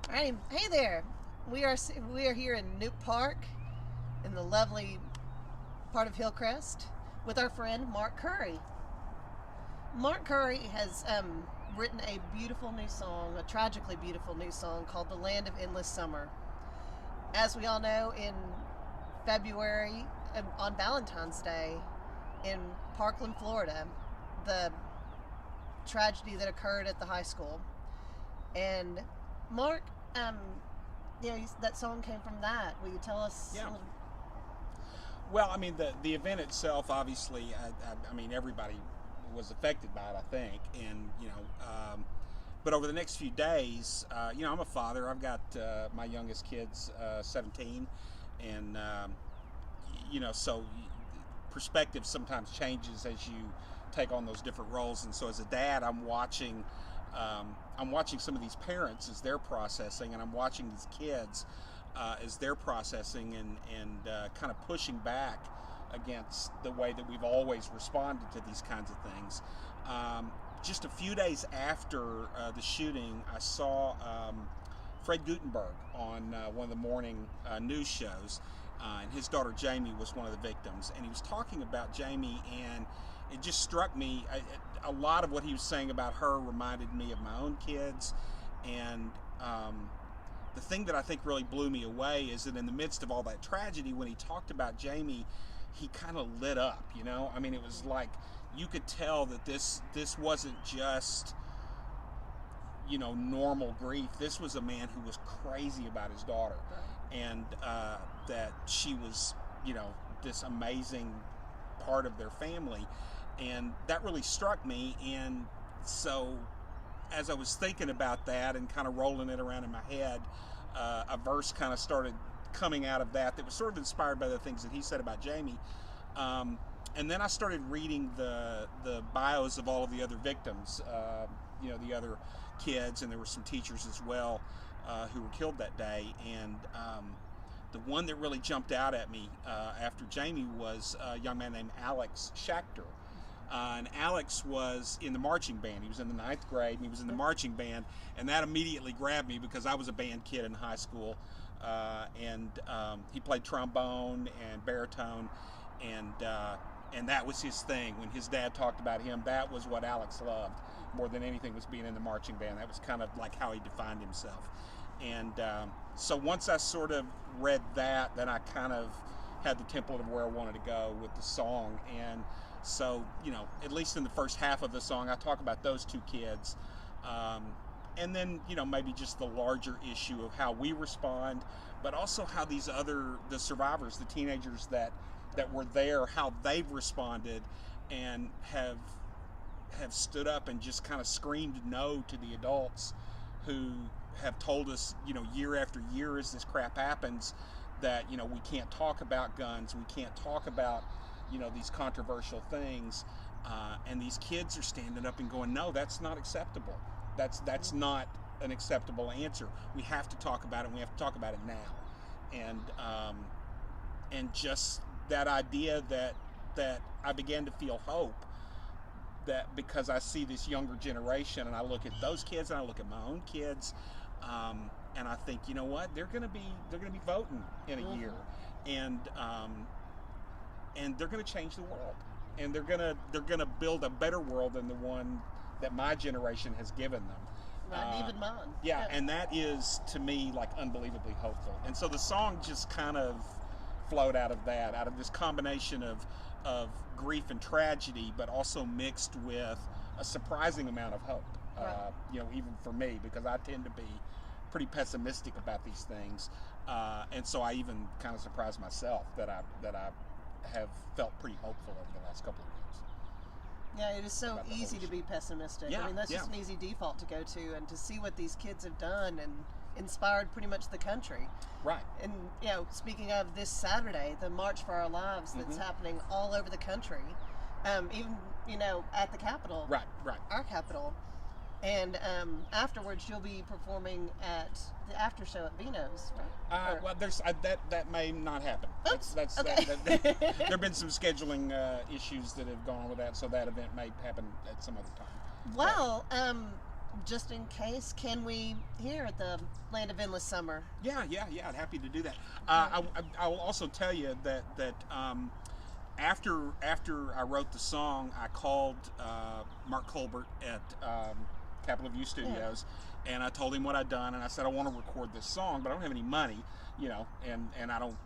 All right, hey there. We are here in Newt Park, in the lovely part of Hillcrest, with our friend Mark Curry. Mark Curry has written a beautiful new song, a tragically beautiful new song called "The Land of Endless Summer." As we all know, in February, on Valentine's Day, in Parkland, Florida, the tragedy that occurred at the high school. And Mark, um, that song came from that. Will you tell us? Yeah. Well, I mean, the event itself, obviously, I mean, everybody was affected by it, I think, and but over the next few days, I'm a father. I've got my youngest kid's 17, and so perspective sometimes changes as you take on those different roles. And so, as a dad, I'm watching some of these parents as they're processing, and I'm watching these kids as they're processing and kind of pushing back against the way that we've always responded to these kinds of things. Just a few days after the shooting, I saw Fred Gutenberg on one of the morning news shows, and his daughter Jamie was one of the victims, and he was talking about Jamie, and it just struck me. A lot of what he was saying about her reminded me of my own kids, and the thing that I think really blew me away is that in the midst of all that tragedy, when he talked about Jamie, he kind of lit up. I mean, it was like you could tell that this wasn't just normal grief. This was a man who was crazy about his daughter, and that she was this amazing part of their family, and that really struck me. And so as I was thinking about that and kind of rolling it around in my head, a verse kind of started coming out of that was sort of inspired by the things that he said about Jamie. And then I started reading the bios of all of the other victims, the other kids, and there were some teachers as well who were killed that day. And the one that really jumped out at me after Jamie was a young man named Alex Schachter. And Alex was in the marching band. He was in the 9th grade, and he was in the marching band, and that immediately grabbed me because I was a band kid in high school, and he played trombone and baritone, and that was his thing. When his dad talked about him, that was what Alex loved more than anything, was being in the marching band. That was kind of like how he defined himself. And so once I sort of read that, then I kind of had the template of where I wanted to go with the song. And so, at least in the first half of the song, I talk about those two kids. And then, maybe just the larger issue of how we respond, but also how the survivors, the teenagers that were there, how they've responded and have stood up and just kind of screamed no to the adults who have told us, year after year as this crap happens, that, we can't talk about guns, we can't talk about, these controversial things, and these kids are standing up and going, no, that's not acceptable. That's not an acceptable answer. We have to talk about it, and we have to talk about it now. And just that idea that I began to feel hope, that because I see this younger generation, and I look at those kids, and I look at my own kids, and I think, you know what, they're gonna be voting in a year, and they're gonna change the world, and they're gonna build a better world than the one that my generation has given them. Not even mine. Yeah, and that is, to me, like unbelievably hopeful. And so the song just kind of flowed out of this combination of grief and tragedy, but also mixed with a surprising amount of hope. Right. Even for me, because I tend to be pretty pessimistic about these things, and so I even kind of surprised myself that I have felt pretty hopeful over the last couple of weeks. Yeah, it is so easy to be pessimistic. Yeah, I mean, that's just an easy default to go to, and to see what these kids have done and inspired pretty much the country. Right. And, speaking of this Saturday, the March for Our Lives that's happening all over the country, even, at the Capitol. Right. Our Capitol. And afterwards, you'll be performing at the after show at Vino's, right? Well, there's that may not happen. Oops. That's Okay. there have been some scheduling issues that have gone on with that, so that event may happen at some other time. Well, just in case, can we here at the Land of Endless Summer? Yeah. I'd happy to do that. I will also tell you that after I wrote the song, I called Mark Colbert at Capitol View Studios, and I told him what I'd done, and I said I want to record this song, but I don't have any money, and I don't,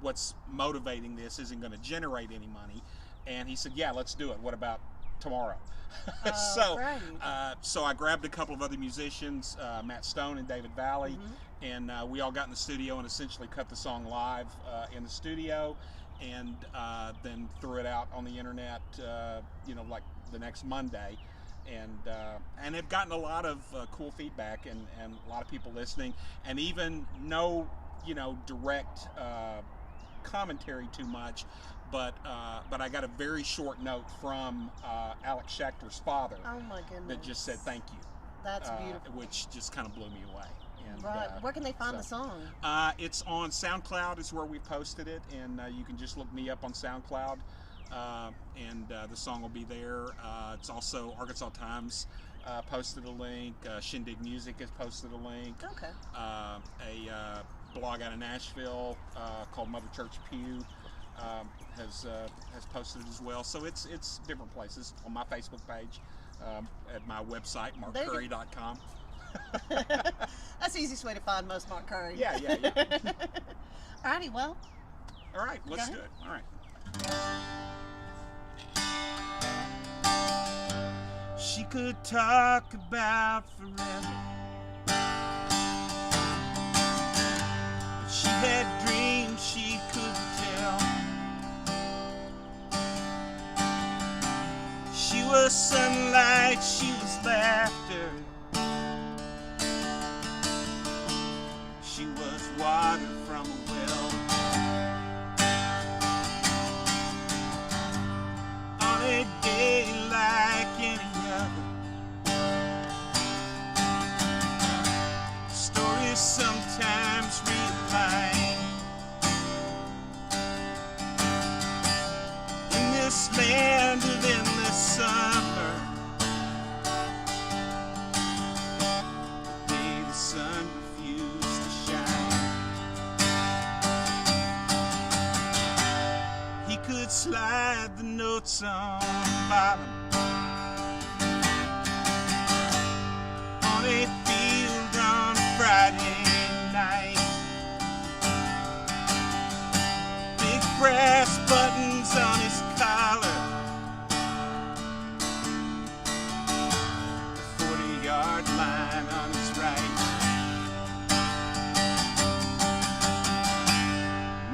what's motivating this isn't going to generate any money. And he said, yeah, let's do it. What about tomorrow? So I grabbed a couple of other musicians, Matt Stone and David Valley, and we all got in the studio and essentially cut the song live in the studio, and then threw it out on the internet, like the next Monday. And have gotten a lot of cool feedback and a lot of people listening, and even no direct commentary too much, but I got a very short note from Alex Schachter's father. Oh my goodness! That just said thank you. That's beautiful. Which just kind of blew me away. And, right. Where can they find the song? It's on SoundCloud is where we posted it, and you can just look me up on SoundCloud, and the song will be there. It's also Arkansas Times posted a link. Shindig Music has posted a link. Okay. A blog out of Nashville called Mother Church Pew has posted it as well. So it's different places. On my Facebook page, at my website, markcurry.com. That's the easiest way to find most Mark Curry. Yeah. Alrighty, well. All right, let's do it. All right. She could talk about forever, but she had dreams she couldn't tell. She was sunlight, she was laughter, she was water from a well. On a day like any other, stories sometimes realign. In this land of endless summer, the day the sun refused to shine, he could slide the notes on the bottom on a field on Friday night. Big brass buttons on his collar, the 40-yard line on his right,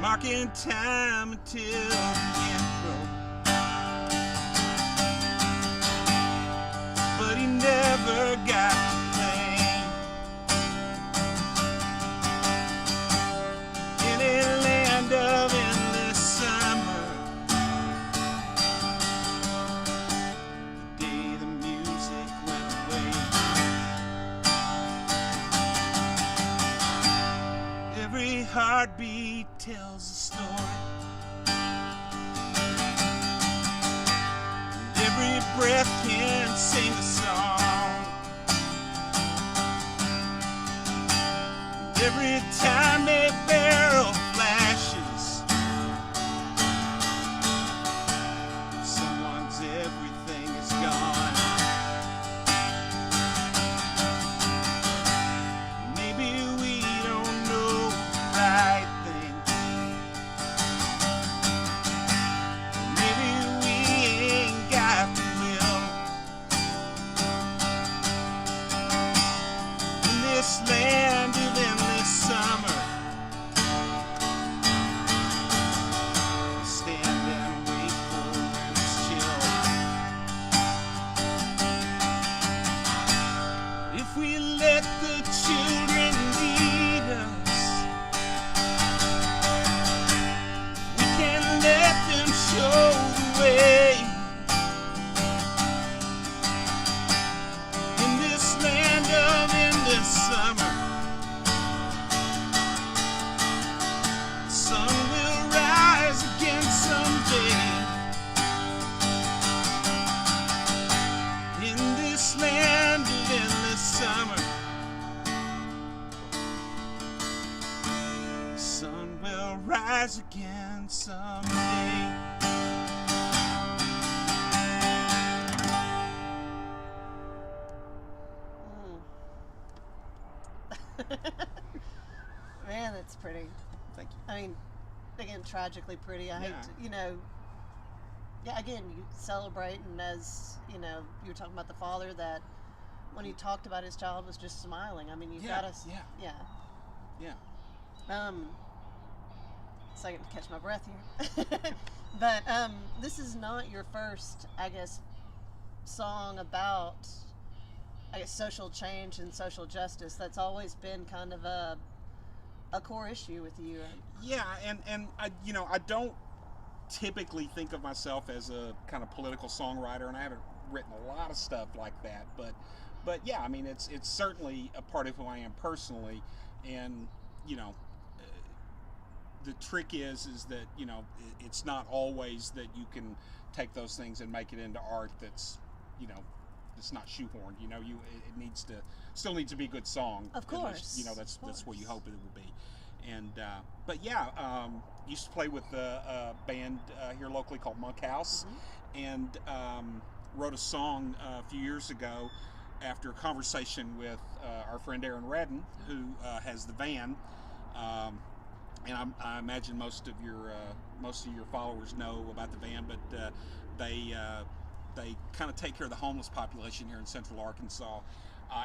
marking time until the intro. But he never got to play in a land of endless summer, the day the music went away. Every heartbeat tells a story, every breath can sing a song. Every time a barrel flashes, someone's everything is gone. Maybe we don't know the right thing. Maybe we ain't got the will. In this land of endless summer, rise again someday. Man, that's pretty. Thank you. I mean, again, tragically pretty. I hate Yeah. to, yeah, again, you celebrate, and as, you were talking about the father that when he talked about his child was just smiling. I mean, you've Yeah, got to, yeah. Yeah. Second to catch my breath here. But this is not your first, I guess, song about, I guess, social change and social justice. That's always been kind of a core issue with you. Yeah, and I don't typically think of myself as a kind of political songwriter, and I haven't written a lot of stuff like that, but yeah, I mean, it's certainly a part of who I am personally, and the trick is that it's not always that you can take those things and make it into art that's it's not shoehorned. It needs to still needs to be a good song. Of course. At least, that's what you hope it will be. And but yeah, used to play with a band here locally called Monk House, and wrote a song a few years ago after a conversation with our friend Aaron Redden, who has the van. And I imagine most of your followers know about the van, but they kind of take care of the homeless population here in Central Arkansas.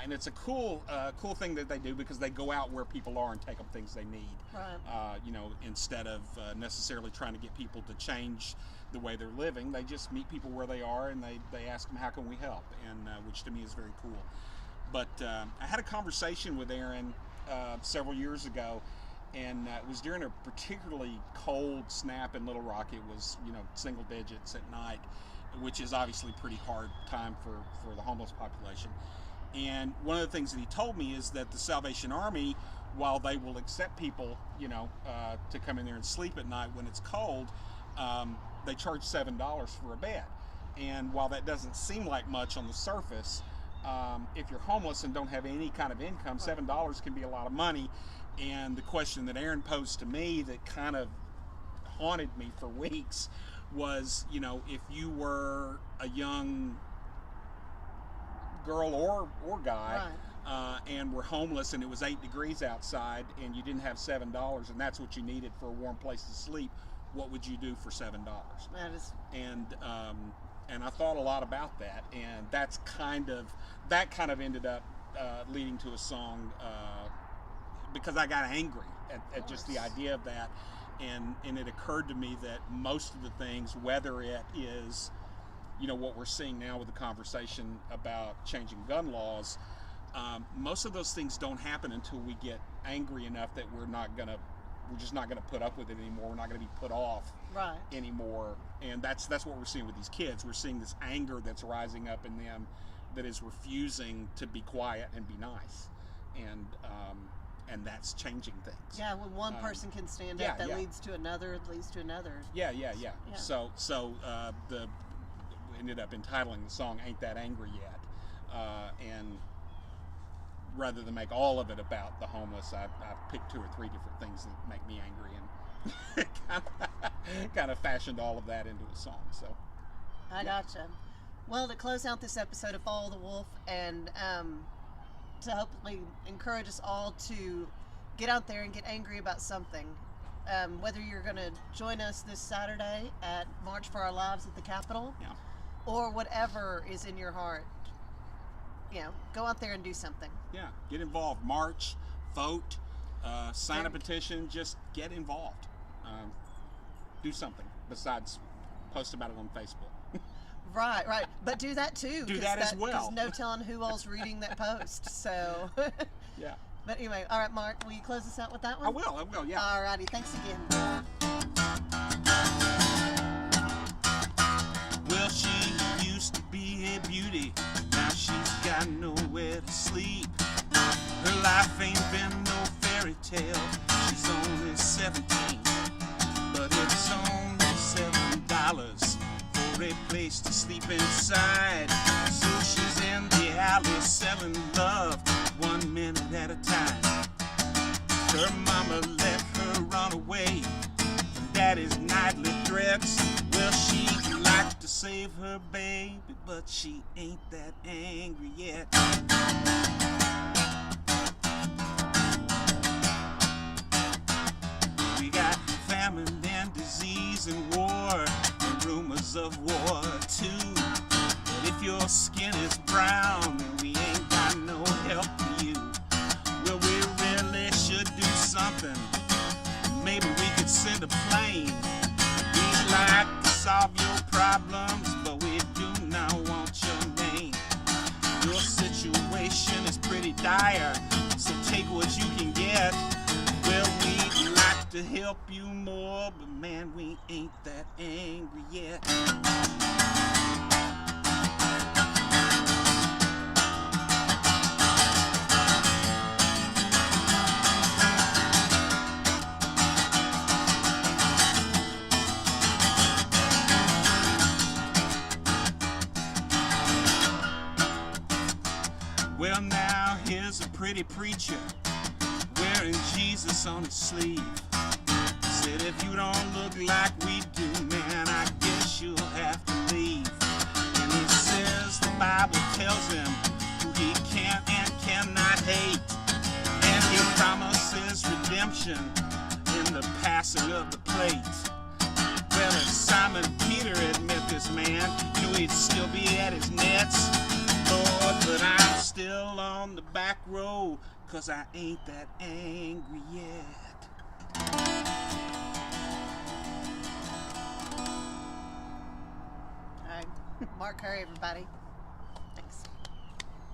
And it's a cool thing that they do, because they go out where people are and take them things they need. Right. Instead of necessarily trying to get people to change the way they're living, they just meet people where they are, and they ask them, how can we help? And which to me is very cool. But I had a conversation with Aaron several years ago, and it was during a particularly cold snap in Little Rock. It was single digits at night, which is obviously a pretty hard time for the homeless population. And one of the things that he told me is that the Salvation Army, while they will accept people, to come in there and sleep at night when it's cold, they charge $7 for a bed. And while that doesn't seem like much on the surface, if you're homeless and don't have any kind of income, $7 can be a lot of money. And the question that Aaron posed to me that kind of haunted me for weeks was, if you were a young girl or guy, Right. And were homeless, and it was 8 degrees outside, and you didn't have $7, and that's what you needed for a warm place to sleep, what would you do for $7? That is. And I thought a lot about that, and that kind of ended up leading to a song, because I got angry at just the idea of that, and it occurred to me that most of the things, whether it is what we're seeing now with the conversation about changing gun laws, most of those things don't happen until we get angry enough that we're just not gonna put up with it anymore. We're not gonna be put off Right. anymore. And that's what we're seeing with these kids. We're seeing this anger that's rising up in them that is refusing to be quiet and be nice. And that's changing things. Yeah, when one person can stand yeah, up, that yeah. leads to another, leads to another. Yeah. Yeah. So the ended up entitling the song "Ain't That Angry Yet," and rather than make all of it about the homeless, I picked 2 or 3 different things that make me angry, and kind of fashioned all of that into a song. So I gotcha. Well, to close out this episode of Follow the Wolf, and to hopefully encourage us all to get out there and get angry about something, whether you're going to join us this Saturday at March for Our Lives at the Capitol, yeah. or whatever is in your heart, go out there and do something. Yeah, get involved. March, vote, sign a petition. Just get involved. Do something besides post about it on Facebook. Right. But do that too. Do that as well. There's no telling who all's reading that post. So. Yeah. But anyway, all right, Mark, will you close us out with that one? I will. Yeah. All righty. Thanks again. Well, she used to be a beauty. Now she's got nowhere to sleep. Her life ain't been no fairy tale. She's only 17, but it's only $7 for a place to sleep inside. So she's in the alley selling love 1 minute at a time. Her mama let her run away at his nightly threats. Well, she'd like to save her baby, but she ain't that angry yet. We got famine and disease and war, and rumors of war too. But if your skin is brown, then we ain't got no help for you. Well, we really should do something. Maybe we could send a plane. We'd like to solve your problems, but we do not want your name. Your situation is pretty dire, so take what you can get. Well, we'd like to help you more, but man, we ain't that angry yet. Well, now here's a pretty preacher wearing Jesus on his sleeve. Said, if you don't look like we do, man, I guess you'll have to leave. And he says the Bible tells him who he can and cannot hate. And he promises redemption in the passing of the plate. Well, if Simon Peter admit this man, knew he'd still be at his nets. Lord, but I'm still on the back row, 'cause I ain't that angry yet. All right. Mark Currey, everybody.